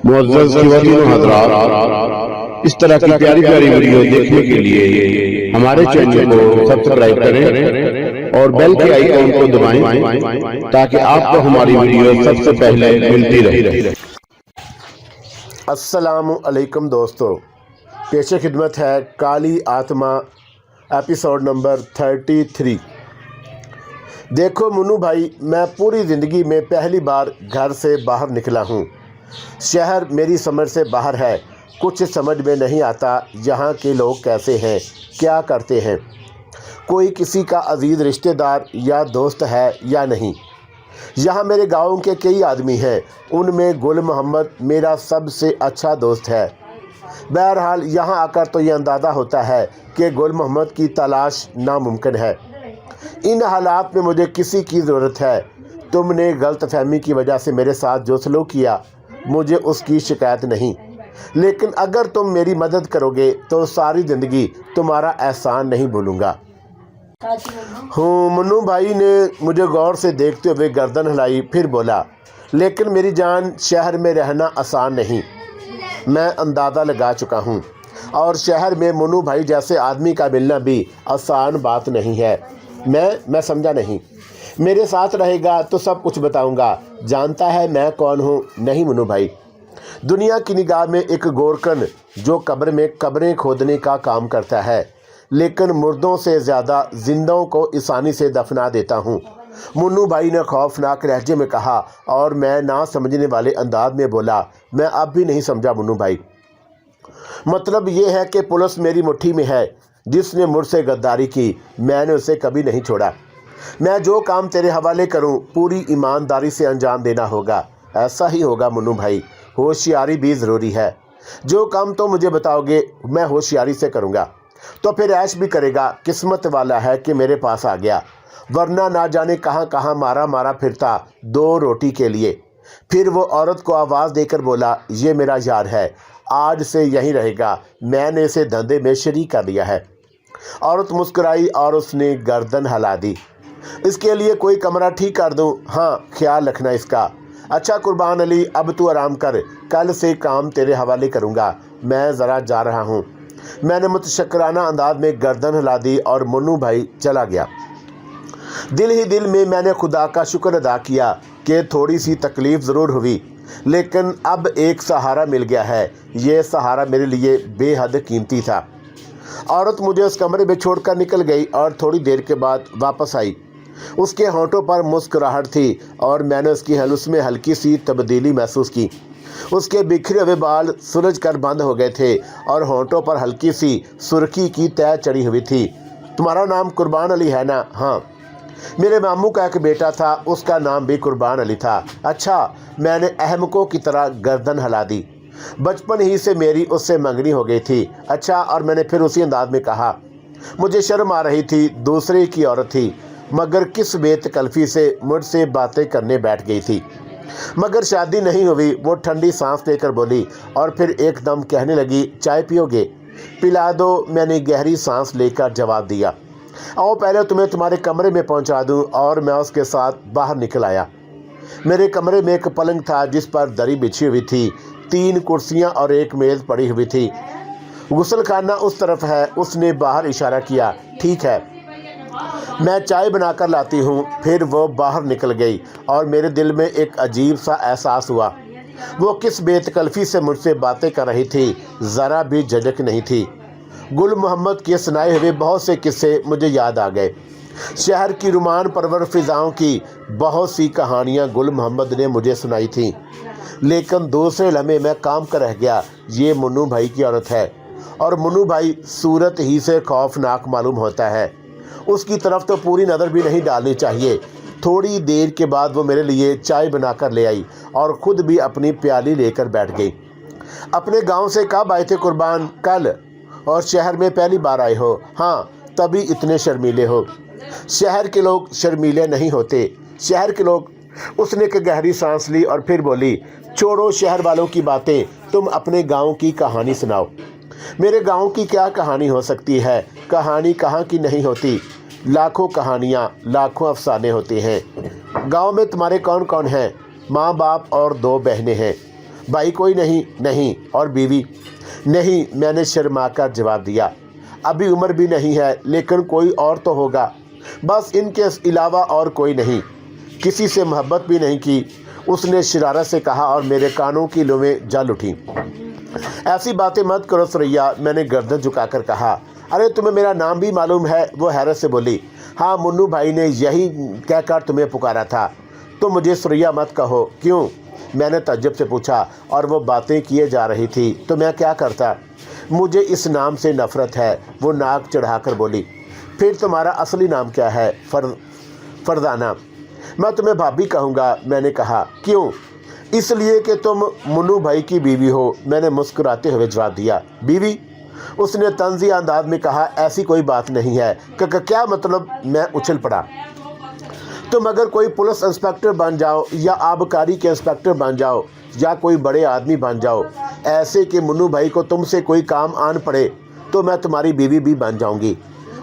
मुअज़्ज़ज़ ख़वातीन व हज़रात, इस तरह की प्यारी प्यारी वीडियो देखने के लिए हमारे चैनल को सब्सक्राइब करें और बेल के आइकॉन को दबाएं ताकि आपको हमारी वीडियो सबसे पहले मिलती रहे। अस्सलामु अलैकुम दोस्तों, पेश खिदमत है काली आत्मा एपिसोड नंबर 33। देखो मुन्नू भाई, मैं पूरी ज़िंदगी में पहली बार घर से बाहर निकला हूँ। शहर मेरी समझ से बाहर है। कुछ समझ में नहीं आता यहाँ के लोग कैसे हैं, क्या करते हैं, कोई किसी का अजीज़ रिश्तेदार या दोस्त है या नहीं। यहाँ मेरे गांव के कई आदमी हैं, उनमें गुल मोहम्मद मेरा सबसे अच्छा दोस्त है। बहरहाल यहाँ आकर तो ये अंदाज़ा होता है कि गुल मोहम्मद की तलाश नामुमकिन है। इन हालात में मुझे किसी की ज़रूरत है। तुमने गलतफहमी की वजह से मेरे साथ जो सलूक किया, मुझे उसकी शिकायत नहीं, लेकिन अगर तुम मेरी मदद करोगे तो सारी ज़िंदगी तुम्हारा एहसान नहीं भूलूंगा। मुन्नू भाई ने मुझे गौर से देखते हुए गर्दन हिलाई, फिर बोला, लेकिन मेरी जान, शहर में रहना आसान नहीं। मैं अंदाज़ा लगा चुका हूँ, और शहर में मुन्नू भाई जैसे आदमी का मिलना भी आसान बात नहीं है। मैं समझा नहीं। मेरे साथ रहेगा तो सब कुछ बताऊंगा। जानता है मैं कौन हूँ? नहीं मुन्नू भाई, दुनिया की निगाह में एक गोरकन जो कब्र में कब्रें खोदने का काम करता है, लेकिन मुर्दों से ज़्यादा जिंदों को आसानी से दफना देता हूँ। मुन्नू भाई ने खौफनाक लहजे में कहा, और मैं ना समझने वाले अंदाज में बोला, मैं अब भी नहीं समझा मुन्नू भाई। मतलब ये है कि पुलिस मेरी मुट्ठी में है। जिसने मुझसे गद्दारी की, मैंने उसे कभी नहीं छोड़ा। मैं जो काम तेरे हवाले करूं, पूरी ईमानदारी से अंजाम देना होगा। ऐसा ही होगा मुन्नू भाई, होशियारी भी ज़रूरी है। जो काम तो मुझे बताओगे मैं होशियारी से करूंगा, तो फिर ऐश भी करेगा। किस्मत वाला है कि मेरे पास आ गया, वरना ना जाने कहाँ कहाँ मारा मारा फिरता 2 रोटी के लिए। फिर वो औरत को आवाज़ देकर बोला, ये मेरा यार है, आज से यहीं रहेगा। मैंने इसे धंधे में शरीक कर दिया है। औरत मुस्कुराई और उसने गर्दन हिला दी। इसके लिए कोई कमरा ठीक कर दूं? हाँ, ख्याल रखना इसका। अच्छा कुर्बान अली, अब तू आराम कर, कल से काम तेरे हवाले करूँगा। मैं ज़रा जा रहा हूँ। मैंने मुतशक्किराना अंदाज में गर्दन हिला दी और मुन्नू भाई चला गया। दिल ही दिल में मैंने खुदा का शुक्र अदा किया कि थोड़ी सी तकलीफ़ ज़रूर हुई, लेकिन अब एक सहारा मिल गया है। ये सहारा मेरे लिए बेहद कीमती था। औरत मुझे उस कमरे में छोड़कर निकल गई और थोड़ी देर के बाद वापस आई। उसके होंठों पर मुस्कुराहट थी और मैंने उसकी हलूस में हल्की सी तब्दीली महसूस की। उसके बिखरे हुए बाल सुलझ कर बंद हो गए थे और होंठों पर हल्की सी सुर्खी की तह चढ़ी हुई थी। तुम्हारा नाम कुर्बान अली है ना? हाँ। मेरे मामू का एक बेटा था, उसका नाम भी कुर्बान अली था। अच्छा। मैंने अहमकों की तरह गर्दन हिला दी। बचपन ही से मेरी उससे मंगनी हो गई थी। अच्छा। और मैंने फिर उसी अंदाज में कहा, मुझे शर्म आ रही थी, दूसरे की औरत थी, मगर किस बेतकल्फ़ी से मुझसे बातें करने बैठ गई थी। मगर शादी नहीं हुई। वो ठंडी सांस लेकर बोली और फिर एकदम कहने लगी, चाय पियोगे? पिला दो। मैंने गहरी सांस लेकर जवाब दिया, आओ पहले तुम्हें तुम्हारे कमरे में पहुंचा दूं। और मैं उसके साथ बाहर निकल आया। मेरे कमरे में एक पलंग था जिस पर दरी बिछी हुई थी, 3 कुर्सियां और एक मेज़ पड़ी हुई थी। गुस्लखाना उस तरफ है। उसने बाहर इशारा किया, ठीक है, मैं चाय बनाकर लाती हूँ। फिर वो बाहर निकल गई और मेरे दिल में एक अजीब सा एहसास हुआ। वो किस बेतकल्फ़ी से मुझसे बातें कर रही थी, ज़रा भी झिझक नहीं थी। गुल मोहम्मद के सुनाए हुए बहुत से किस्से मुझे याद आ गए। शहर की रुमान परवर फ़िज़ाओं की बहुत सी कहानियाँ गुल मोहम्मद ने मुझे सुनाई थीं, लेकिन दूसरे लम्हे मैं काम कर रह गया। ये मुन्नू भाई की औरत है, और मुन्नू भाई सूरत ही से खौफनाक मालूम होता है। उसकी तरफ तो पूरी नज़र भी नहीं डालनी चाहिए। थोड़ी देर के बाद वो मेरे लिए चाय बनाकर ले आई और ख़ुद भी अपनी प्याली लेकर बैठ गई। अपने गांव से कब आए थे कुर्बान? कल। और शहर में पहली बार आए हो? हाँ। तभी इतने शर्मीले हो? शहर के लोग शर्मीले नहीं होते। शहर के लोग। उसने एक गहरी सांस ली और फिर बोली, छोड़ो शहर वालों की बातें, तुम अपने गांव की कहानी सुनाओ। मेरे गांव की क्या कहानी हो सकती है? कहानी कहाँ की नहीं होती, लाखों कहानियाँ, लाखों अफसाने होते हैं। गांव में तुम्हारे कौन कौन हैं? माँ बाप और 2 बहनें हैं। भाई कोई नहीं? नहीं। और बीवी? नहीं, मैंने शर्मा कर जवाब दिया। अभी उम्र भी नहीं है, लेकिन कोई और तो होगा। बस इनके अलावा और कोई नहीं। किसी से मोहब्बत भी नहीं की, उसने शरारत से कहा और मेरे कानों की लुमें जल उठी। ऐसी बातें मत करो सुरैया, मैंने गर्दन झुकाकर कहा। अरे तुम्हें मेरा नाम भी मालूम है? वो हैरत से बोली। हाँ, मुन्नू भाई ने यही कहकर तुम्हें पुकारा था। तो मुझे सुरैया मत कहो। क्यों? मैंने तज्जुब से पूछा। और वो बातें किए जा रही थी तो मैं क्या करता? मुझे इस नाम से नफ़रत है, वो नाक चढ़ाकर बोली। फिर तुम्हारा असली नाम क्या है? फरदाना। मैं तुम्हें भाभी कहूँगा, मैंने कहा। क्यों? इसलिए कि तुम मुन्नू भाई की बीवी हो, मैंने मुस्कुराते हुए जवाब दिया। बीवी? उसने तंज़िया अंदाज में कहा। ऐसी कोई बात नहीं है। क्या मतलब? मैं उछल पड़ा। तुम अगर कोई पुलिस इंस्पेक्टर बन जाओ या आबकारी के इंस्पेक्टर बन जाओ या कोई बड़े आदमी बन जाओ, ऐसे कि मुन्नू भाई को तुमसे कोई काम आन पड़े, तो मैं तुम्हारी बीवी भी बन जाऊंगी,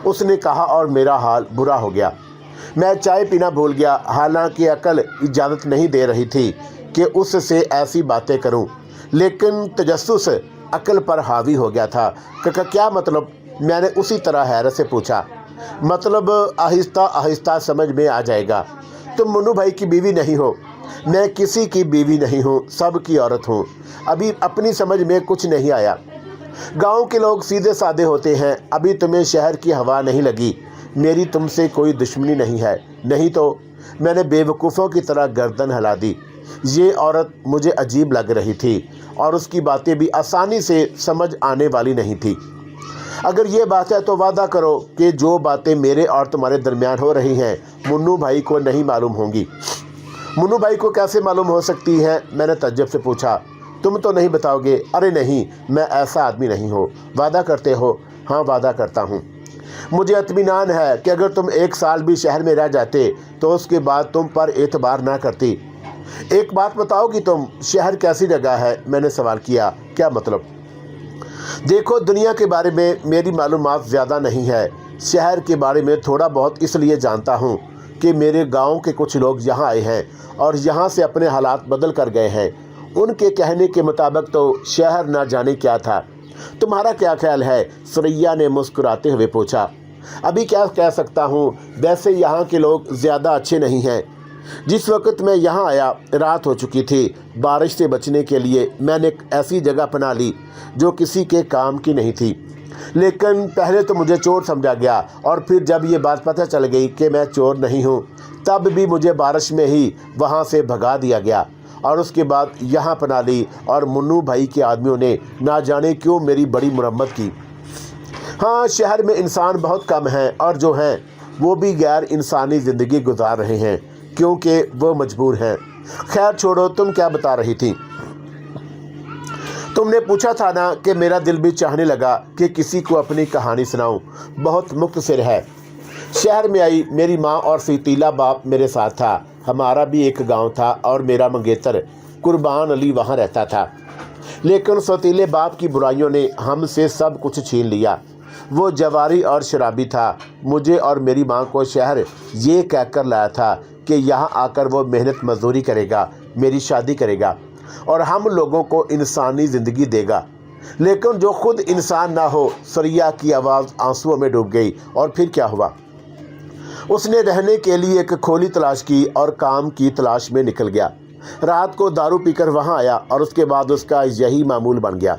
उसने कहा। और मेरा हाल बुरा हो गया। मैं चाय पीना भूल गया, हालांकि अकल इजाज़त नहीं दे रही थी कि उससे ऐसी बातें करूं, लेकिन तजस्सुस अकल पर हावी हो गया था। क्या मतलब? मैंने उसी तरह हैरत से पूछा। मतलब आहिस्ता आहिस्ता समझ में आ जाएगा। तुम मुन्नू भाई की बीवी नहीं हो। मैं किसी की बीवी नहीं हूँ, सब की औरत हूँ। अभी अपनी समझ में कुछ नहीं आया। गांव के लोग सीधे साधे होते हैं। अभी तुम्हें शहर की हवा नहीं लगी। मेरी तुमसे कोई दुश्मनी नहीं है। नहीं तो? मैंने बेवकूफ़ों की तरह गर्दन हिला दी। ये औरत मुझे अजीब लग रही थी और उसकी बातें भी आसानी से समझ आने वाली नहीं थी। अगर ये बात है तो वादा करो कि जो बातें मेरे और तुम्हारे दरमियान हो रही हैं मुन्नू भाई को नहीं मालूम होंगी। मुन्नू भाई को कैसे मालूम हो सकती हैं? मैंने तज्जुब से पूछा। तुम तो नहीं बताओगे? अरे नहीं, मैं ऐसा आदमी नहीं हूँ। वादा करते हो? हाँ, वादा करता हूँ। मुझे इत्मीनान है कि अगर तुम 1 साल भी शहर में रह जाते तो उसके बाद तुम पर एतबार ना करती। एक बात बताओगी तुम, शहर कैसी जगह है? मैंने सवाल किया। क्या मतलब? देखो, दुनिया के बारे में मेरी मालूमात ज़्यादा नहीं है। शहर के बारे में थोड़ा बहुत इसलिए जानता हूँ कि मेरे गांव के कुछ लोग यहाँ आए हैं और यहाँ से अपने हालात बदल कर गए हैं। उनके कहने के मुताबिक तो शहर ना जाने क्या था। तुम्हारा क्या ख्याल है? सुरैया ने मुस्कुराते हुए पूछा। अभी क्या कह सकता हूँ, वैसे यहाँ के लोग ज़्यादा अच्छे नहीं हैं। जिस वक्त मैं यहाँ आया रात हो चुकी थी। बारिश से बचने के लिए मैंने एक ऐसी जगह अपना ली जो किसी के काम की नहीं थी, लेकिन पहले तो मुझे चोर समझा गया और फिर जब ये बात पता चल गई कि मैं चोर नहीं हूँ, तब भी मुझे बारिश में ही वहाँ से भगा दिया गया और उसके बाद यहाँ अपना ली। और मुन्नू भाई के आदमियों ने ना जाने क्यों मेरी बड़ी मुरम्मत की। हाँ, शहर में इंसान बहुत कम हैं और जो हैं वो भी गैर इंसानी ज़िंदगी गुजार रहे हैं क्योंकि वो मजबूर हैं। खैर छोड़ो, तुम क्या बता रही थी? तुमने पूछा था ना कि मेरा दिल भी चाहने लगा कि किसी को अपनी कहानी सुनाऊं। बहुत मुख्तसर है। शहर में आई, मेरी माँ और सीतीला बाप मेरे साथ था। हमारा भी एक गांव था और मेरा मंगेतर कुर्बान अली वहाँ रहता था, लेकिन सतीले बाप की बुराइयों ने हमसे सब कुछ छीन लिया। वो जवारी और शराबी था। मुझे और मेरी माँ को शहर ये कहकर लाया था कि यहाँ आकर वो मेहनत मजदूरी करेगा, मेरी शादी करेगा और हम लोगों को इंसानी ज़िंदगी देगा। लेकिन जो खुद इंसान ना हो। सुरैया की आवाज़ आंसुओं में डूब गई। और फिर क्या हुआ? उसने रहने के लिए एक खोली तलाश की और काम की तलाश में निकल गया। रात को दारू पीकर वहाँ आया और उसके बाद उसका यही मामूल बन गया।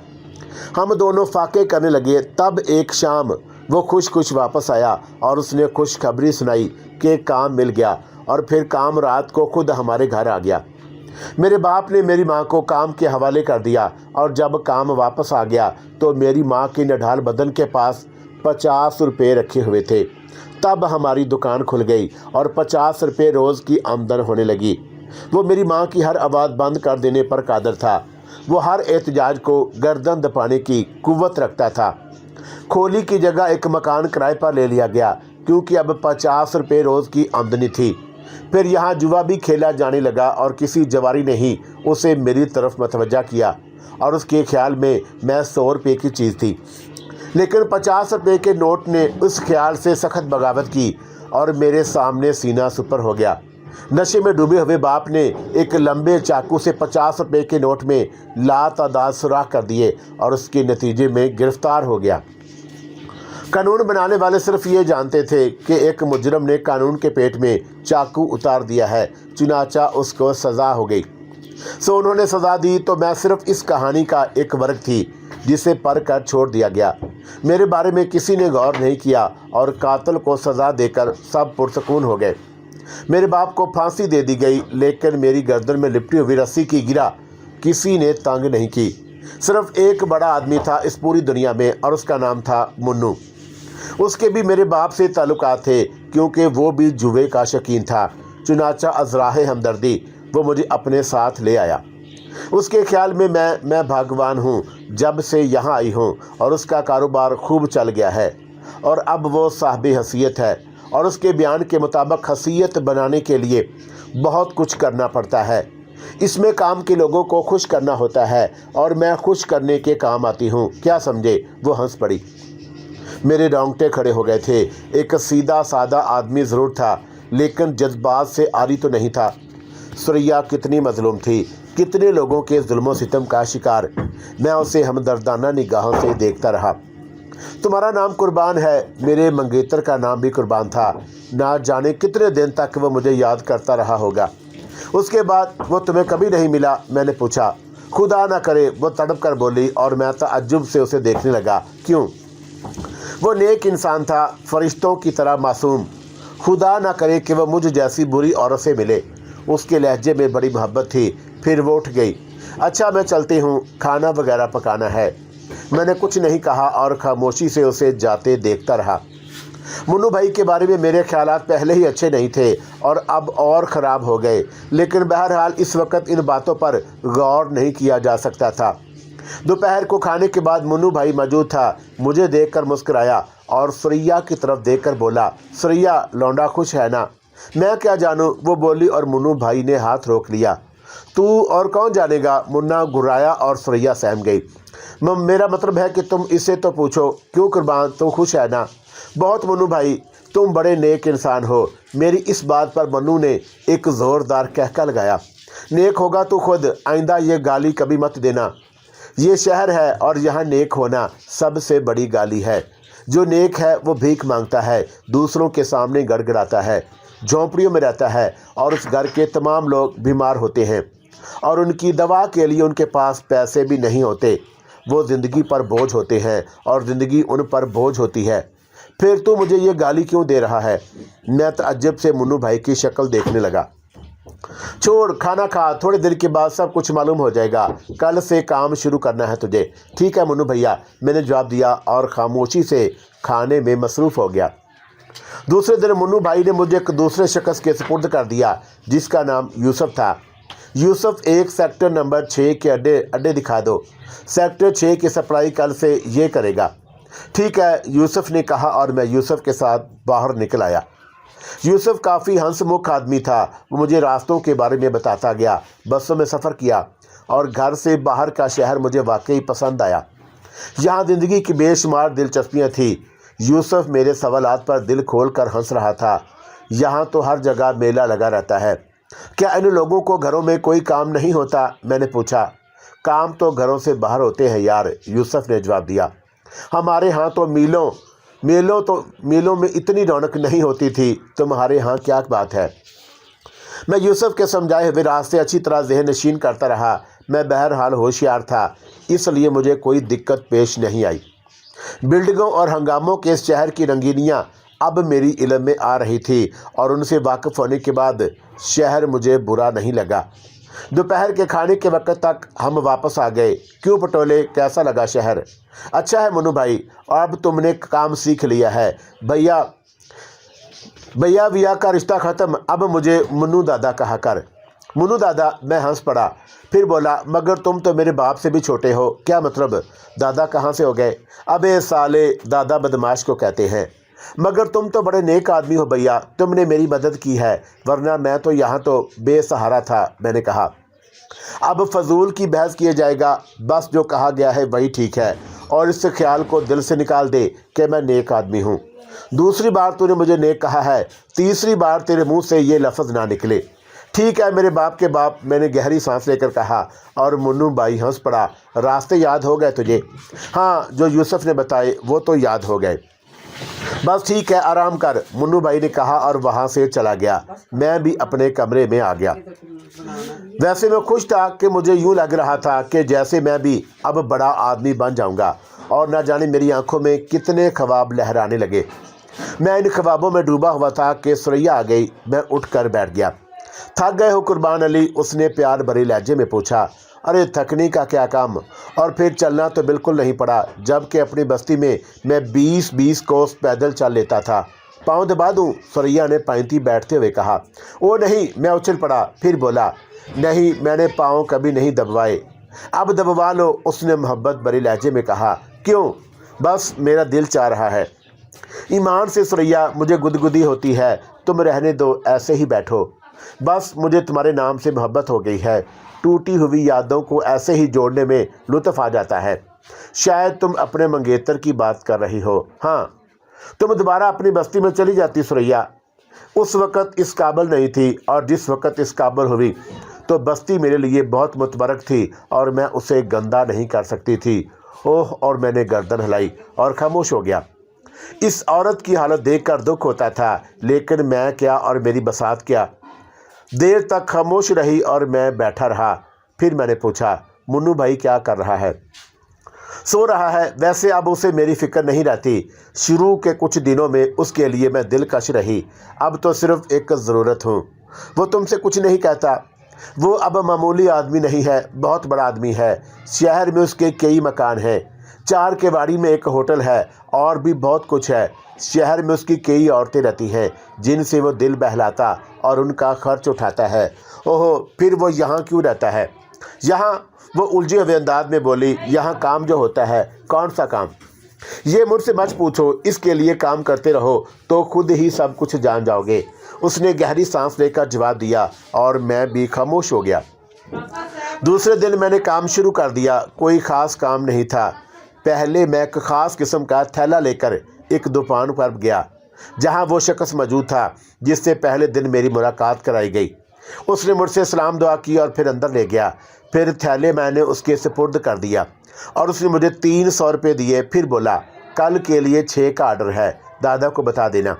हम दोनों फाके करने लगे। तब एक शाम वो खुश वापस आया और उसने खुशखबरी सुनाई कि काम मिल गया और फिर काम रात को खुद हमारे घर आ गया। मेरे बाप ने मेरी माँ को काम के हवाले कर दिया और जब काम वापस आ गया तो मेरी माँ के नढाल बदन के पास 50 रुपये रखे हुए थे। तब हमारी दुकान खुल गई और 50 रुपये रोज़ की आमदन होने लगी। वो मेरी माँ की हर आवाज़ बंद कर देने पर कादर था। वो हर एहतजाज को गर्दन दबाने की कुव्वत रखता था। खोली की जगह एक मकान किराए पर ले लिया गया क्योंकि अब 50 रुपये रोज़ की आमदनी थी। फिर यहाँ जुआ भी खेला जाने लगा और किसी जवारी ने ही उसे मेरी तरफ मतवज्जा किया और उसके ख्याल में मैं 100 रुपये की चीज़ थी। लेकिन 50 रुपये के नोट ने उस ख्याल से सख्त बगावत की और मेरे सामने सीना सुपर हो गया। नशे में डूबे हुए बाप ने एक लंबे चाकू से 50 रुपए के नोट में लातादाद सुराख कर दिए और उसके नतीजे में गिरफ्तार हो गया। कानून बनाने वाले सिर्फ ये जानते थे कि एक मुजरम ने कानून के पेट में चाकू उतार दिया है, चुनाचा उसको सज़ा हो गई। सो उन्होंने सज़ा दी तो मैं सिर्फ इस कहानी का एक वर्ग थी जिसे पढ़ कर छोड़ दिया गया। मेरे बारे में किसी ने गौर नहीं किया और कातिल को सज़ा देकर सब पुरसकून हो गए। मेरे बाप को फांसी दे दी गई, लेकिन मेरी गर्दन में लिपटी हुई रस्सी की गिरा किसी ने तंग नहीं की। सिर्फ एक बड़ा आदमी था इस पूरी दुनिया में और उसका नाम था मुन्नू। उसके भी मेरे बाप से ताल्लुकात थे क्योंकि वो भी जुए का शौकीन था। चुनाचा अज़राहे हमदर्दी वो मुझे अपने साथ ले आया। उसके ख्याल में मैं भगवान हूँ जब से यहाँ आई हूँ और उसका कारोबार खूब चल गया है और अब वो साहिब हैसियत है और उसके बयान के मुताबिक हैसियत बनाने के लिए बहुत कुछ करना पड़ता है। इसमें काम के लोगों को खुश करना होता है और मैं खुश करने के काम आती हूँ, क्या समझे? वो हंस पड़ी। मेरे रोंगटे खड़े हो गए थे। एक सीधा सादा आदमी ज़रूर था, लेकिन जज्बात से आरी तो नहीं था। सुरैया कितनी मजलूम थी, कितने लोगों के जुल्म सितम का शिकार। मैं उसे हमदर्दाना निगाहों से देखता रहा। तुम्हारा नाम कुर्बान है, मेरे मंगेतर का नाम भी कुर्बान था। ना जाने कितने दिन तक वो मुझे याद करता रहा होगा। उसके बाद वो तुम्हें कभी नहीं मिला? मैंने पूछा। खुदा ना करे, वो तड़प कर बोली और मैं तअज्जुब से उसे देखने लगा। क्यों? वो नेक इंसान था, फरिश्तों की तरह मासूम। खुदा ना करे कि वह मुझ जैसी बुरी औरत से मिले। उसके लहजे में बड़ी मोहब्बत थी। फिर वो उठ गई। अच्छा मैं चलती हूँ, खाना वगैरह पकाना है। मैंने कुछ नहीं कहा और खामोशी से उसे जाते देखता रहा। मुन्नू भाई के बारे में मेरे ख्यालात पहले ही अच्छे नहीं थे और अब और ख़राब हो गए, लेकिन बहरहाल इस वक्त इन बातों पर गौर नहीं किया जा सकता था। दोपहर को खाने के बाद मुन्नू भाई मौजूद था। मुझे देखकर मुस्कुराया और सुरैया की तरफ देखकर बोला, सुरैया लौंडा खुश है ना? मैं क्या जानूं, वो बोली और मुन्नू भाई ने हाथ रोक लिया। तू और कौन जानेगा? मुन्ना गुर्राया और सुरैया सहम गई। मेरा मतलब है कि तुम इससे तो पूछो। क्यों कुर्बान, तुम खुश है ना? बहुत मुन्नू भाई, तुम बड़े नेक इंसान हो। मेरी इस बात पर मन्नू ने एक ज़ोरदार कहका लगाया। नेक होगा तो खुद, आइंदा ये गाली कभी मत देना। ये शहर है और यहाँ नेक होना सबसे बड़ी गाली है। जो नेक है वो भीख मांगता है, दूसरों के सामने गड़गड़ाता है, झोंपड़ियों में रहता है और उस घर के तमाम लोग बीमार होते हैं और उनकी दवा के लिए उनके पास पैसे भी नहीं होते। वो ज़िंदगी पर बोझ होते हैं और ज़िंदगी उन पर बोझ होती है। फिर तू मुझे ये गाली क्यों दे रहा है? मैं तअज्जुब से मुन्नू भाई की शक्ल देखने लगा। छोड़, खाना खा, थोड़ी देर के बाद सब कुछ मालूम हो जाएगा। कल से काम शुरू करना है तुझे। ठीक है मुन्नू भैया, मैंने जवाब दिया और खामोशी से खाने में मसरूफ़ हो गया। दूसरे दिन मुन्नू भाई ने मुझे एक दूसरे शख्स के सुपुर्द कर दिया जिसका नाम यूसुफ था। यूसुफ, एक सेक्टर नंबर 6 के अड्डे दिखा दो। सेक्टर 6 की सप्लाई कल से ये करेगा। ठीक है, यूसुफ ने कहा और मैं यूसुफ के साथ बाहर निकल आया। यूसुफ काफ़ी हंसमुख आदमी था। वो मुझे रास्तों के बारे में बताता गया। बसों में सफ़र किया और घर से बाहर का शहर मुझे वाकई पसंद आया। यहाँ ज़िंदगी की बेशुमार दिलचस्पियाँ थी। यूसुफ मेरे सवालात पर दिल खोल कर हंस रहा था। यहाँ तो हर जगह मेला लगा रहता है। क्या इन लोगों को घरों में कोई काम नहीं होता? मैंने पूछा। काम तो घरों से बाहर होते हैं यार, यूसुफ ने जवाब दिया। हमारे यहाँ तो मीलों में इतनी रौनक नहीं होती थी, तुम्हारे यहाँ क्या बात है? मैं यूसुफ के समझाए हुए रास्ते अच्छी तरह ज़हन नशीन करता रहा। मैं बहरहाल होशियार था, इसलिए मुझे कोई दिक्कत पेश नहीं आई। बिल्डिंगों और हंगामों के इस शहर की रंगीनियाँ अब मेरी इल्म में आ रही थी और उनसे वाकिफ़ होने के बाद शहर मुझे बुरा नहीं लगा। दोपहर के खाने के वक्त तक हम वापस आ गए। क्यों पटोले, कैसा लगा शहर? अच्छा है मुन्नू भाई, अब तुमने काम सीख लिया है। भैया का रिश्ता ख़त्म, अब मुझे मुन्नू दादा कहा कर। मुन्नू दादा, मैं हंस पड़ा। फिर बोला, मगर तुम तो मेरे बाप से भी छोटे हो। क्या मतलब? दादा कहाँ से हो गए? अबे साले, दादा बदमाश को कहते हैं। मगर तुम तो बड़े नेक आदमी हो भैया, तुमने मेरी मदद की है, वरना मैं तो यहाँ तो बेसहारा था। मैंने कहा। अब फजूल की बहस किया जाएगा, बस जो कहा गया है वही ठीक है और इस ख्याल को दिल से निकाल दे कि मैं नेक आदमी हूँ। दूसरी बार तूने मुझे नेक कहा है, तीसरी बार तेरे मुंह से ये लफ्ज़ ना निकले। ठीक है मेरे बाप के बाप, मैंने गहरी सांस लेकर कहा। और मुन्नू भाई हंस पड़ा। रास्ते याद हो गए तुझे? हाँ, जो यूसुफ ने बताए वो तो याद हो गए। बस ठीक है, आराम कर, मुन्नू भाई ने कहा और वहाँ से चला गया। मैं भी अपने कमरे में आ गया। वैसे मैं खुश था कि मुझे यूँ लग रहा था कि जैसे मैं भी अब बड़ा आदमी बन जाऊँगा और न जाने मेरी आंखों में कितने ख्वाब लहराने लगे। मैं इन ख्वाबों में डूबा हुआ था कि सुरैया आ गई। मैं उठकर बैठ गया। थक गए हो कुर्बान अली? उसने प्यार भरे लहजे में पूछा। अरे थकने का क्या काम, और फिर चलना तो बिल्कुल नहीं पड़ा, जबकि अपनी बस्ती में मैं 20-20 कोस पैदल चल लेता था। पाँव दबा दूँ? सुरैया ने पैंती बैठते हुए कहा। ओ नहीं, मैं उछल पड़ा। फिर बोला, नहीं, मैंने पाँव कभी नहीं दबवाए। अब दबवा लो, उसने मोहब्बत भरे लहजे में कहा। क्यों? बस मेरा दिल चाह रहा है। ईमान से सुरैया, मुझे गुदगुदी होती है, तुम रहने दो, ऐसे ही बैठो। बस मुझे तुम्हारे नाम से मोहब्बत हो गई है। टूटी हुई यादों को ऐसे ही जोड़ने में लुत्फ़ आ जाता है। शायद तुम अपने मंगेतर की बात कर रही हो। हाँ, तुम दोबारा अपनी बस्ती में चली जाती सुरैया। उस वक़्त इस काबिल नहीं थी, और जिस वक़्त इस काबिल हुई तो बस्ती मेरे लिए बहुत मुतबरक थी और मैं उसे गंदा नहीं कर सकती थी। ओह, और मैंने गर्दन हिलाई और खामोश हो गया। इस औरत की हालत देखकर दुख होता था, लेकिन मैं क्या और मेरी बसात क्या। देर तक खामोश रही और मैं बैठा रहा। फिर मैंने पूछा, मुन्नू भाई क्या कर रहा है? सो रहा है। वैसे अब उसे मेरी फिक्र नहीं रहती। शुरू के कुछ दिनों में उसके लिए मैं दिलकश रही। अब तो सिर्फ एक ज़रूरत हूँ। वो तुमसे कुछ नहीं कहता। वो अब मामूली आदमी नहीं है, बहुत बड़ा आदमी है। शहर में उसके कई मकान हैं। 4 के वाड़ी में एक होटल है, और भी बहुत कुछ है। शहर में उसकी कई औरतें रहती हैं जिनसे वो दिल बहलाता और उनका खर्च उठाता है। ओहो, फिर वो यहाँ क्यों रहता है? यहाँ, वो उलझे हुए अंदाज में बोली, यहाँ काम जो होता है। कौन सा काम? ये मुझसे मत पूछो, इसके लिए काम करते रहो तो खुद ही सब कुछ जान जाओगे। उसने गहरी सांस लेकर जवाब दिया और मैं भी खामोश हो गया। दूसरे दिन मैंने काम शुरू कर दिया। कोई ख़ास काम नहीं था। पहले मैं एक ख़ास किस्म का थैला लेकर एक दुकान पर गया जहां वो शख्स मौजूद था जिससे पहले दिन मेरी मुलाकात कराई गई। उसने मुझसे सलाम दुआ की और फिर अंदर ले गया। फिर थैले मैंने उसके सुपुर्द कर दिया और उसने मुझे 300 रुपये दिए। फिर बोला, कल के लिए 6 का आर्डर है, दादा को बता देना।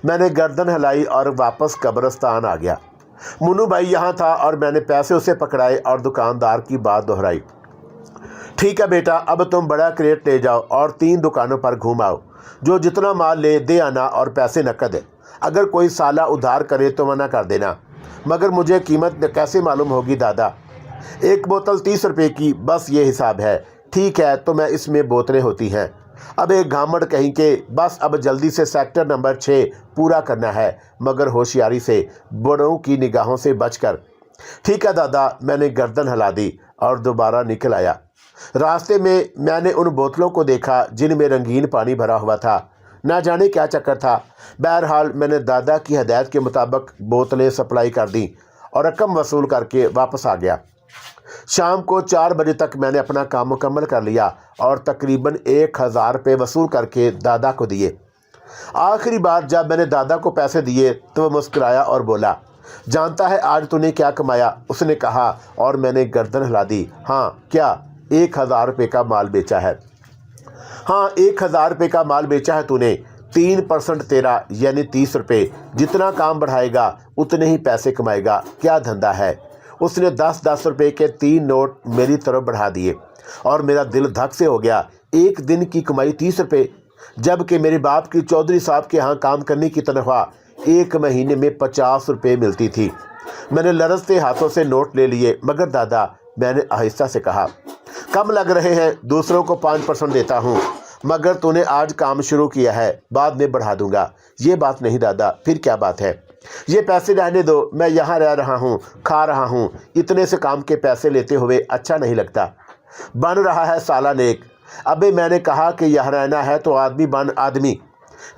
मैंने गर्दन हिलाई और वापस कब्रिस्तान आ गया। मुन्नू भाई यहाँ था और मैंने पैसे उसे पकड़ाए और दुकानदार की बात दोहराई। ठीक है बेटा, अब तुम बड़ा क्रेट ले जाओ और 3 दुकानों पर घूम आओ। जो जितना माल ले दे आना और पैसे नकद है। अगर कोई साला उधार करे तो मना कर देना। मगर मुझे कीमत कैसे मालूम होगी दादा? एक बोतल 30 रुपये की, बस ये हिसाब है। ठीक है, तो मैं इसमें बोतलें होती हैं। अब एक घामड़ कहीं के, बस अब जल्दी से सेक्टर नंबर 6 पूरा करना है, मगर होशियारी से, बड़ों की निगाहों से बचकर। ठीक है दादा, मैंने गर्दन हिला दी और दोबारा निकल आया। रास्ते में मैंने उन बोतलों को देखा जिनमें रंगीन पानी भरा हुआ था। ना जाने क्या चक्कर था। बहरहाल मैंने दादा की हदायत के मुताबिक बोतलें सप्लाई कर दी और रकम वसूल करके वापस आ गया। शाम को 4 बजे तक मैंने अपना काम मुकम्मल कर लिया और तकरीबन 1000 रुपये वसूल करके दादा को दिए। आखिरी बार जब मैंने दादा को पैसे दिए तो वह मुस्कुराया और बोला, जानता है आज तूने क्या कमाया? उसने कहा और मैंने गर्दन हिला दी। हाँ, क्या? 1000 रुपये का माल बेचा है। हाँ, 1000 रुपये का माल बेचा है तूने। 3% तेरा, यानी 30 रुपये। जितना काम बढ़ाएगा उतने ही पैसे कमाएगा। क्या धंधा है? उसने 10-10 रुपये के 3 नोट मेरी तरफ बढ़ा दिए और मेरा दिल धक से हो गया। एक दिन की कमाई 30 रुपये, जबकि मेरे बाप की चौधरी साहब के यहाँ काम करने की तनख्वाह 1 महीने में 50 रुपये मिलती थी। मैंने लरजते हाथों से नोट ले लिए। मगर दादा, मैंने आहिस्ता से कहा, कम लग रहे हैं, दूसरों को 5% देता हूँ। मगर तूने आज काम शुरू किया है, बाद में बढ़ा दूंगा। ये बात नहीं दादा। फिर क्या बात है? ये पैसे रहने दो, मैं यहाँ रह रहा हूँ, खा रहा हूँ। इतने से काम के पैसे लेते हुए अच्छा नहीं लगता। बन रहा है साला नेक। अबे मैंने कहा कि यहाँ रहना है तो आदमी बन आदमी।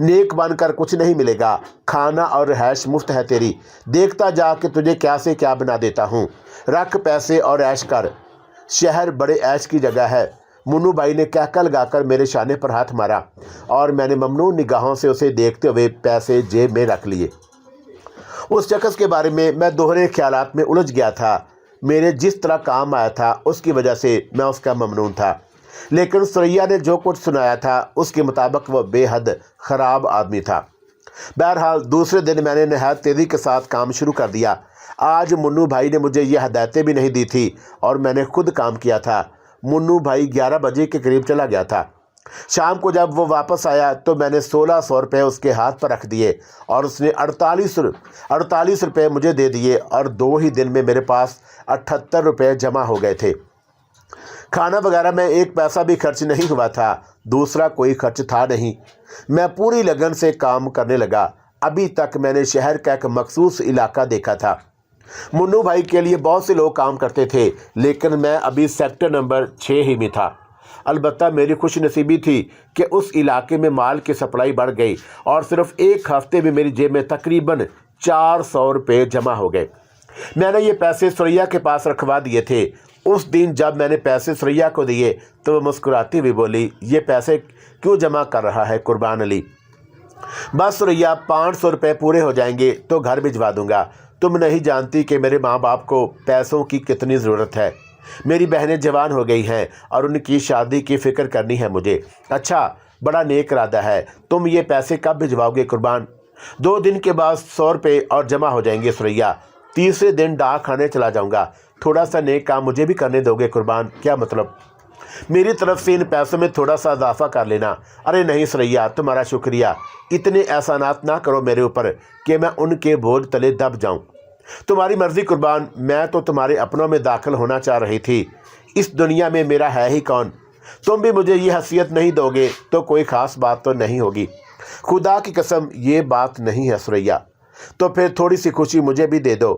नेक बनकर कुछ नहीं मिलेगा। खाना और रहायश मुफ्त है तेरी। देखता जा कि तुझे क्या से क्या बना देता हूँ। रख पैसे और ऐश कर। शहर बड़े ऐश की जगह है। मुन्नू भाई ने कहका लगाकर मेरे शाने पर हाथ मारा और मैंने ममनून निगाहों से उसे देखते हुए पैसे जेब में रख लिए। उस शख्स के बारे में मैं दोहरे ख्यालात में उलझ गया था। मेरे जिस तरह काम आया था उसकी वजह से मैं उसका ममनून था, लेकिन सुरैया ने जो कुछ सुनाया था उसके मुताबिक वह बेहद ख़राब आदमी था। बहरहाल दूसरे दिन मैंने नहायत तेज़ी के साथ काम शुरू कर दिया। आज मुन्नू भाई ने मुझे ये हदायतें भी नहीं दी थी और मैंने खुद काम किया था। मुन्नू भाई 11 बजे के करीब चला गया था। शाम को जब वो वापस आया तो मैंने 1600 रुपये उसके हाथ पर रख दिए और उसने 48 रुपये मुझे दे दिए और 2 ही दिन में मेरे पास 78 रुपये जमा हो गए थे। खाना वगैरह में 1 पैसा भी खर्च नहीं हुआ था, दूसरा कोई खर्च था नहीं। मैं पूरी लगन से काम करने लगा। अभी तक मैंने शहर का एक मखसूस इलाका देखा था। मुन्नू भाई के लिए बहुत से लोग काम करते थे, लेकिन मैं अभी सेक्टर नंबर 6 ही में था। अलबत्ता मेरी खुशनसीबी थी कि उस इलाके में माल की सप्लाई बढ़ गई और सिर्फ 1 हफ्ते में मेरी जेब में तकरीबन 400 रुपये जमा हो गए। मैंने ये पैसे सुरैया के पास रखवा दिए थे। उस दिन जब मैंने पैसे सुरैया को दिए तो वह मुस्कुराती हुई बोली, ये पैसे क्यों जमा कर रहा है कुर्बान अली? बस सुरैया, 500 रुपये पूरे हो जाएंगे तो घर भिजवा दूंगा। तुम नहीं जानती कि मेरे माँ बाप को पैसों की कितनी ज़रूरत है। मेरी बहनें जवान हो गई हैं और उनकी शादी की फ़िक्र करनी है मुझे। अच्छा, बड़ा नेक इरादा है। तुम ये पैसे कब भिजवाओगे कुर्बान? 2 दिन के बाद 100 रुपये और जमा हो जाएंगे सुरैया। तीसरे दिन डाक खाने चला जाऊँगा। थोड़ा सा नेक काम मुझे भी करने दोगे कुर्बान? क्या मतलब? मेरी तरफ से इन पैसों में थोड़ा सा इजाफा कर लेना। अरे नहीं सुरैया, तुम्हारा शुक्रिया। इतने एहसानात ना करो मेरे ऊपर कि मैं उनके बोझ तले दब जाऊं। तुम्हारी मर्ज़ी कुर्बान। मैं तो तुम्हारे अपनों में दाखिल होना चाह रही थी। इस दुनिया में मेरा है ही कौन? तुम भी मुझे ये हैसियत नहीं दोगे तो कोई ख़ास बात तो नहीं होगी। खुदा की कसम ये बात नहीं है सुरैया। तो फिर थोड़ी सी खुशी मुझे भी दे दो।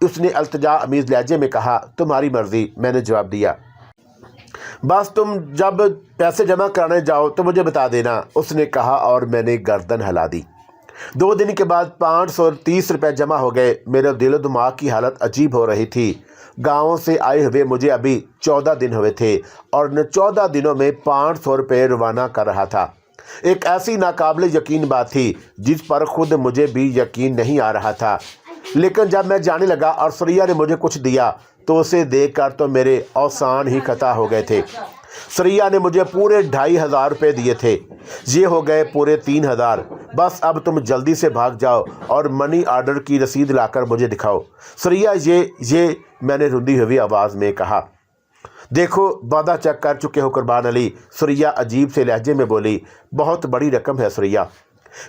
उसने अल्तजा अमीज़ लहजे में कहा। तुम्हारी मर्ज़ी, मैंने जवाब दिया। बस तुम जब पैसे जमा कराने जाओ तो मुझे बता देना, उसने कहा और मैंने गर्दन हिला दी। 2 दिन के बाद 530 रुपये जमा हो गए। मेरे दिलो दिमाग की हालत अजीब हो रही थी। गाँव से आए हुए मुझे अभी 14 दिन हुए थे और इन 14 दिनों में 500 रुपये रवाना कर रहा था। एक ऐसी नाकाबिल यकीन बात थी जिस पर खुद मुझे भी यकीन नहीं आ रहा था। लेकिन जब मैं जाने लगा और सुरैया ने मुझे कुछ दिया तो उसे देखकर तो मेरे औसान ही खता हो गए थे। सुरैया ने मुझे पूरे 2500 रुपये दिए थे। ये हो गए पूरे 3000। बस अब तुम जल्दी से भाग जाओ और मनी ऑर्डर की रसीद लाकर मुझे दिखाओ। सुरैया, ये मैंने रुंधी हुई आवाज़ में कहा। देखो, वादा चेक कर चुके हो कुर्बान अली, सुरैया अजीब से लहजे में बोली। बहुत बड़ी रकम है सुरैया,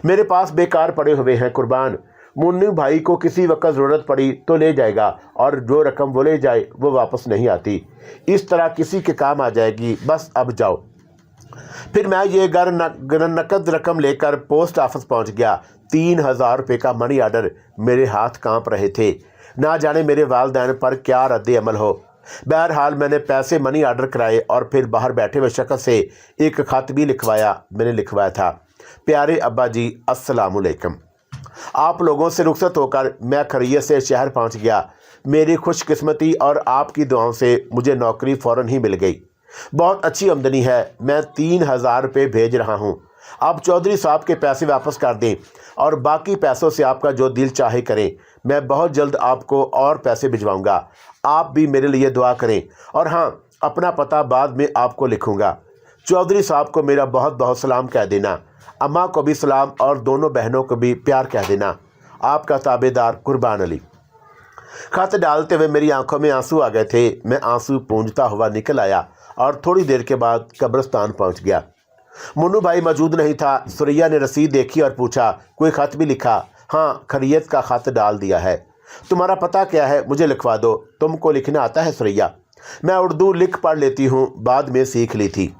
मेरे पास बेकार पड़े हुए हैं कुर्बान। मुन्नू भाई को किसी वक्त ज़रूरत पड़ी तो ले जाएगा और जो रकम वो ले जाए वो वापस नहीं आती। इस तरह किसी के काम आ जाएगी। बस अब जाओ। फिर मैं ये नकद रकम लेकर पोस्ट ऑफिस पहुंच गया। 3000 रुपये का मनी ऑर्डर। मेरे हाथ कांप रहे थे। ना जाने मेरे वालिदैन पर क्या रद्द अमल हो। बहरहाल मैंने पैसे मनी ऑर्डर कराए और फिर बाहर बैठे हुए शख्स से एक ख़त भी लिखवाया। मैंने लिखवाया था, प्यारे अब्बा जी, अस्सलाम वालेकुम। आप लोगों से रुखसत होकर मैं खैरियत से शहर पहुंच गया। मेरी खुशकिस्मती और आपकी दुआओं से मुझे नौकरी फ़ौरन ही मिल गई। बहुत अच्छी आमदनी है। मैं 3000 रुपये भेज रहा हूं। आप चौधरी साहब के पैसे वापस कर दें और बाकी पैसों से आपका जो दिल चाहे करें। मैं बहुत जल्द आपको और पैसे भिजवाऊंगा। आप भी मेरे लिए दुआ करें और हाँ, अपना पता बाद में आपको लिखूंगा। चौधरी साहब को मेरा बहुत बहुत सलाम कह देना। अम्मा को भी सलाम और दोनों बहनों को भी प्यार कह देना। आपका ताबेदार कुर्बान अली। खत डालते हुए मेरी आंखों में आंसू आ गए थे। मैं आंसू पूंजता हुआ निकल आया और थोड़ी देर के बाद कब्रिस्तान पहुंच गया। मुन्नू भाई मौजूद नहीं था। सुरैया ने रसीद देखी और पूछा, कोई ख़त भी लिखा? हाँ, खैरियत का ख़त डाल दिया है। तुम्हारा पता क्या है? मुझे लिखवा दो। तुमको लिखना आता है सुरैया? मैं उर्दू लिख पढ़ लेती हूँ, बाद में सीख ली थी।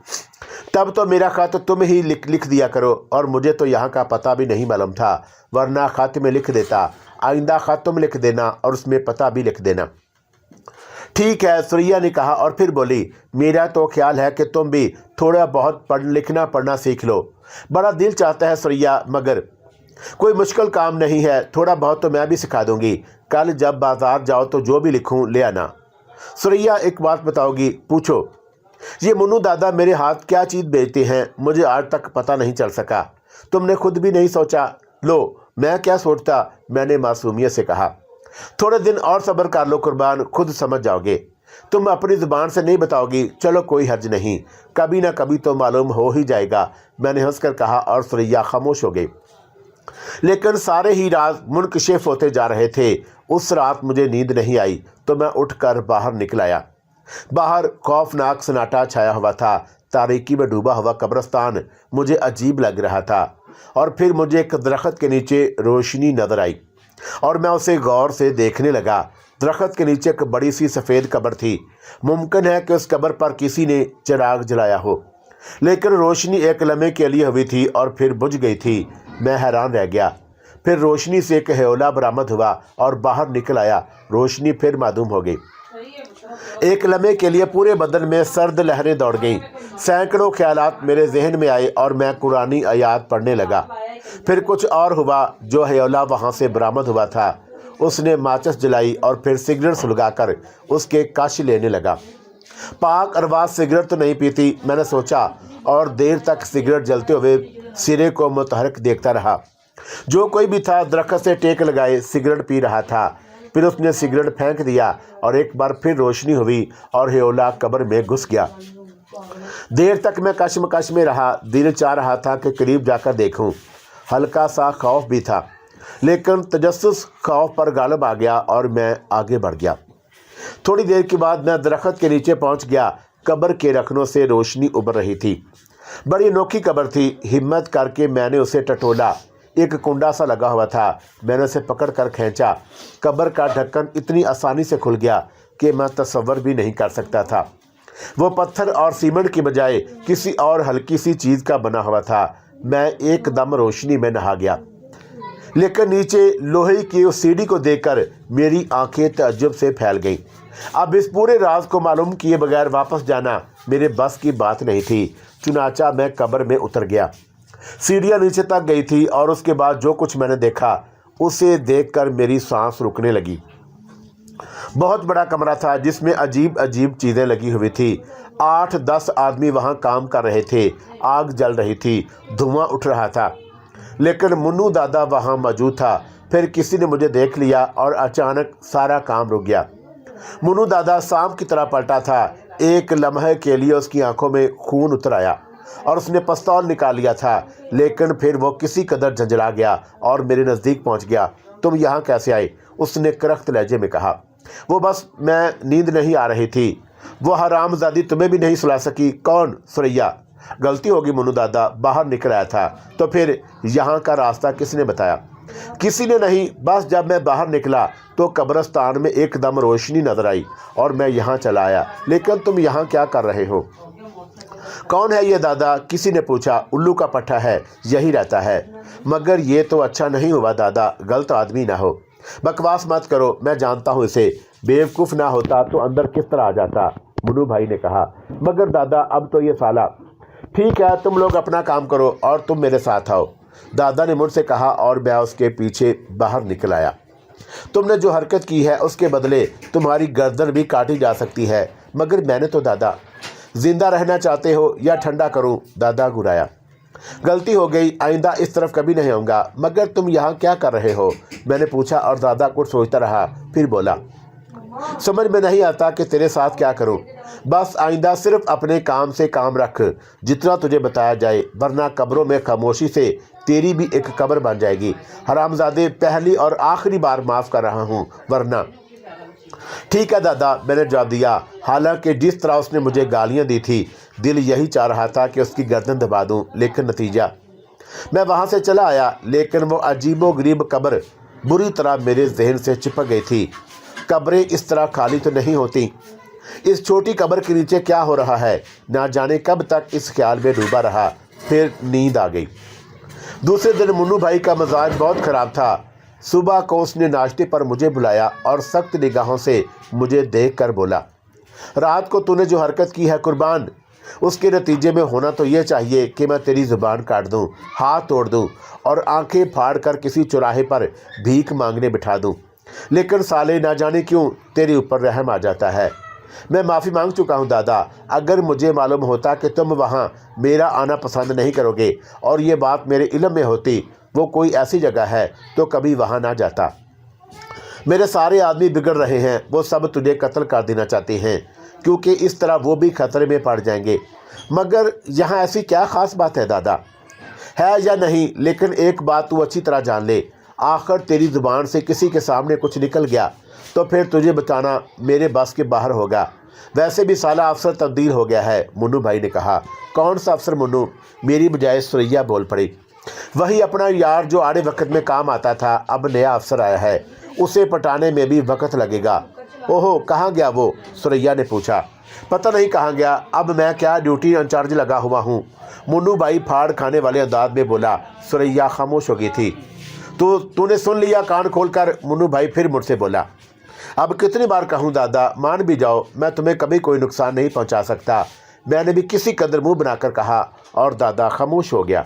तब तो मेरा ख़त तुम ही लिख दिया करो और मुझे तो यहाँ का पता भी नहीं मालूम था, वरना ख़त में लिख देता। आइंदा ख़त तुम लिख देना और उसमें पता भी लिख देना। ठीक है, सुरैया ने कहा और फिर बोली, मेरा तो ख्याल है कि तुम भी थोड़ा बहुत लिखना पढ़ना सीख लो। बड़ा दिल चाहता है सुरैया, मगर कोई मुश्किल काम नहीं है। थोड़ा बहुत तो मैं भी सिखा दूंगी। कल जब बाज़ार जाओ तो जो भी लिखूं ले आना। सुरैया, एक बात बताओगी? पूछो। یہ منو دادا میرے ہاتھ کیا چیز بیچتے ہیں مجھے آج تک پتہ نہیں چل سکا۔ تم نے خود بھی نہیں سوچا؟ لو میں کیا سوچتا، میں نے معصومیت سے کہا۔ تھوڑے دن اور صبر کر لو قربان، خود سمجھ جاؤ گے۔ تم اپنی زبان سے نہیں بتاؤ گی، چلو کوئی حرج نہیں، کبھی نہ کبھی تو معلوم ہو ہی جائے گا، میں نے ہنس کر کہا، اور ثریا خاموش ہو گئی۔ لیکن سارے ہی راز منکشف ہوتے جا رہے تھے۔ اس رات مجھے نیند نہیں آئی تو میں اٹھ کر باہر نکل آیا۔ باہر خوفناک سناٹا چھایا ہوا تھا، تاریکی میں ڈوبا ہوا قبرستان مجھے عجیب لگ رہا تھا، اور پھر مجھے ایک درخت کے نیچے روشنی نظر آئی اور میں اسے غور سے دیکھنے لگا۔ درخت کے نیچے ایک بڑی سی سفید قبر تھی۔ ممکن ہے کہ اس قبر پر کسی نے چراغ جلایا ہو، لیکن روشنی ایک لمحے کے لیے ہوئی تھی اور پھر بجھ گئی تھی۔ میں حیران رہ گیا۔ پھر روشنی سے ایک ہیولا برآمد ہوا اور باہر نکل آیا۔ روشنی پھر معدوم ہو گئی۔ ایک لمحے کے لیے پورے بدن میں سرد لہریں دوڑ گئیں۔ سینکڑوں خیالات میرے ذہن میں آئے اور میں قرآنی آیات پڑھنے لگا۔ پھر کچھ اور ہوا۔ جو ہیولا وہاں سے برآمد ہوا تھا اس نے ماچس جلائی اور پھر سگریٹ سلگا کر اس کے کش لینے لگا۔ پاک ارواح سگریٹ تو نہیں پیتی، میں نے سوچا، اور دیر تک سگریٹ جلتے ہوئے سرے کو متحرک دیکھتا رہا۔ جو کوئی بھی تھا درخت سے ٹیک لگائے سگریٹ پی رہا تھا۔ پھر اس نے سگریٹ پھینک دیا اور ایک بار پھر روشنی ہوئی اور ہیولا قبر میں گھس گیا۔ دیر تک میں کشمکش میں رہا۔ دل چاہ رہا تھا کہ قریب جا کر دیکھوں۔ ہلکا سا خوف بھی تھا، لیکن تجسس خوف پر غالب آ گیا اور میں آگے بڑھ گیا۔ تھوڑی دیر کے بعد میں درخت کے نیچے پہنچ گیا۔ قبر کے رکھنوں سے روشنی ابھر رہی تھی۔ بڑی انوکھی قبر تھی۔ ہمت کر کے میں نے اسے ٹٹولا۔ ایک کنڈا سا لگا ہوا تھا، میں نے اسے پکڑ کر کھینچا۔ قبر کا ڈھکن اتنی آسانی سے کھل گیا کہ میں تصور بھی نہیں کر سکتا تھا۔ وہ پتھر اور سیمنٹ کی بجائے کسی اور ہلکی سی چیز کا بنا ہوا تھا۔ میں ایک دم روشنی میں نہا گیا، لیکن نیچے لوہے کی اس سیڑھی کو دیکھ کر میری آنکھیں تعجب سے پھیل گئیں۔ اب اس پورے راز کو معلوم کیے بغیر واپس جانا میرے بس کی بات نہیں تھی۔ چنانچہ میں قبر میں اتر گیا۔ سیڑھیاں نیچے تک گئی تھی اور اس کے بعد جو کچھ میں نے دیکھا اسے دیکھ کر میری سانس رکنے لگی۔ بہت بڑا کمرہ تھا جس میں عجیب عجیب چیزیں لگی ہوئی تھی۔ 8-10 آدمی وہاں کام کر رہے تھے۔ آگ جل رہی تھی، دھواں اٹھ رہا تھا، لیکن منو دادا وہاں موجود تھا۔ پھر کسی نے مجھے دیکھ لیا اور اچانک سارا کام رک گیا۔ منو دادا سانپ کی طرح پلٹا تھا۔ ایک لمحے کے لیے اس کی آنکھوں میں خون اتر آیا اور اس نے پستول نکال لیا تھا، لیکن پھر وہ کسی قدر جھنجھلا گیا اور میرے نزدیک پہنچ گیا۔ تم یہاں کیسے آئے؟ اس نے کرخت لہجے میں کہا۔ وہ بس میں نیند نہیں آ رہی تھی۔ وہ حرام زادی تمہیں بھی نہیں سلا سکی؟ کون؟ ثریا۔ غلطی ہوگی منو دادا، باہر نکل آیا تھا۔ تو پھر یہاں کا راستہ کس نے بتایا؟ کسی نے نہیں، بس جب میں باہر نکلا تو قبرستان میں ایک دم روشنی نظر آئی اور میں یہاں چلا آیا۔ لیکن تم یہاں کیا کر رہے ہو؟ کون ہے یہ دادا؟ کسی نے پوچھا۔ الو کا پٹھا ہے، یہی رہتا ہے۔ مگر یہ تو اچھا نہیں ہوا دادا، غلط آدمی نہ ہو۔ بکواس مت کرو، میں جانتا ہوں اسے۔ بیوقوف نہ ہوتا تو اندر کس طرح آ جاتا؟ منو بھائی نے کہا۔ مگر دادا اب تو یہ سالہ۔ ٹھیک ہے، تم لوگ اپنا کام کرو اور تم میرے ساتھ آؤ، دادا نے مجھ سے کہا اور میں اس کے پیچھے باہر نکل آیا۔ تم نے جو حرکت کی ہے اس کے بدلے تمہاری گردن بھی کاٹی جا سکتی ہے۔ مگر میں نے تو دادا۔ زندہ رہنا چاہتے ہو یا ٹھنڈا کروں؟ دادا گھرایا۔ غلطی ہو گئی، آئندہ اس طرف کبھی نہیں آؤں گا۔ مگر تم یہاں کیا کر رہے ہو؟ میں نے پوچھا اور دادا کچھ سوچتا رہا، پھر بولا، سمجھ میں نہیں آتا کہ تیرے ساتھ کیا کروں۔ بس آئندہ صرف اپنے کام سے کام رکھ، جتنا تجھے بتایا جائے، ورنہ قبروں میں خاموشی سے تیری بھی ایک قبر بن جائے گی۔ حرامزادے، پہلی اور آخری بار معاف کر رہا ہوں، ورنہ۔ ٹھیک ہے دادا، میں نے جواب دیا۔ حالانکہ جس طرح اس نے مجھے گالیاں دی تھی، دل یہی چاہ رہا تھا کہ اس کی گردن دبا دوں، لیکن نتیجہ، میں وہاں سے چلا آیا۔ لیکن وہ عجیب و غریب قبر بری طرح میرے ذہن سے چپک گئی تھی۔ قبریں اس طرح خالی تو نہیں ہوتی۔ اس چھوٹی قبر کے نیچے کیا ہو رہا ہے؟ نہ جانے کب تک اس خیال میں ڈوبا رہا۔ پھر نیند آ گئی۔ دوسرے دن منو بھائی کا مزاج بہت خراب تھا۔ صبح کو اس نے ناشتے پر مجھے بلایا اور سخت نگاہوں سے مجھے دیکھ کر بولا، رات کو تو نے جو حرکت کی ہے قربان، اس کے نتیجے میں ہونا تو یہ چاہیے کہ میں تیری زبان کاٹ دوں، ہاتھ توڑ دوں اور آنکھیں پھاڑ کر کسی چوراہے پر بھیک مانگنے بٹھا دوں۔ لیکن سالے، نہ جانے کیوں تیرے اوپر رحم آ جاتا ہے۔ میں معافی مانگ چکا ہوں دادا، اگر مجھے معلوم ہوتا کہ تم وہاں میرا آنا پسند نہیں کرو گے اور یہ بات میرے علم میں ہوتی وہ کوئی ایسی جگہ ہے تو کبھی وہاں نہ جاتا۔ میرے سارے آدمی بگڑ رہے ہیں، وہ سب تجھے قتل کر دینا چاہتے ہیں کیونکہ اس طرح وہ بھی خطرے میں پڑ جائیں گے۔ مگر یہاں ایسی کیا خاص بات ہے دادا؟ ہے یا نہیں، لیکن ایک بات تو اچھی طرح جان لے، آخر تیری زبان سے کسی کے سامنے کچھ نکل گیا تو پھر تجھے بچانا میرے بس کے باہر ہوگا۔ ویسے بھی سالہ افسر تبدیل ہو گیا ہے، منو بھائی نے کہا۔ کون سا افسر منو؟ میری بجائے ثریا بول پڑی۔ وہی اپنا یار جو آڑے وقت میں کام آتا تھا، اب نیا افسر آیا ہے، اسے پٹانے میں بھی وقت لگے گا۔ اوہو، کہاں گیا وہ؟ ثریا نے پوچھا۔ پتہ نہیں کہاں گیا، اب میں کیا ڈیوٹی انچارج لگا ہوا ہوں، منو بھائی پھاڑ کھانے والے انداز میں بولا۔ ثریا خاموش ہو گئی تھی۔ تو نے سن لیا کان کھول کر؟ منو بھائی پھر مجھ سے بولا۔ اب کتنی بار کہوں دادا، مان بھی جاؤ، میں تمہیں کبھی کوئی نقصان نہیں پہنچا سکتا، میں نے بھی کسی قدر منہ بنا کر کہا، اور دادا خاموش ہو گیا۔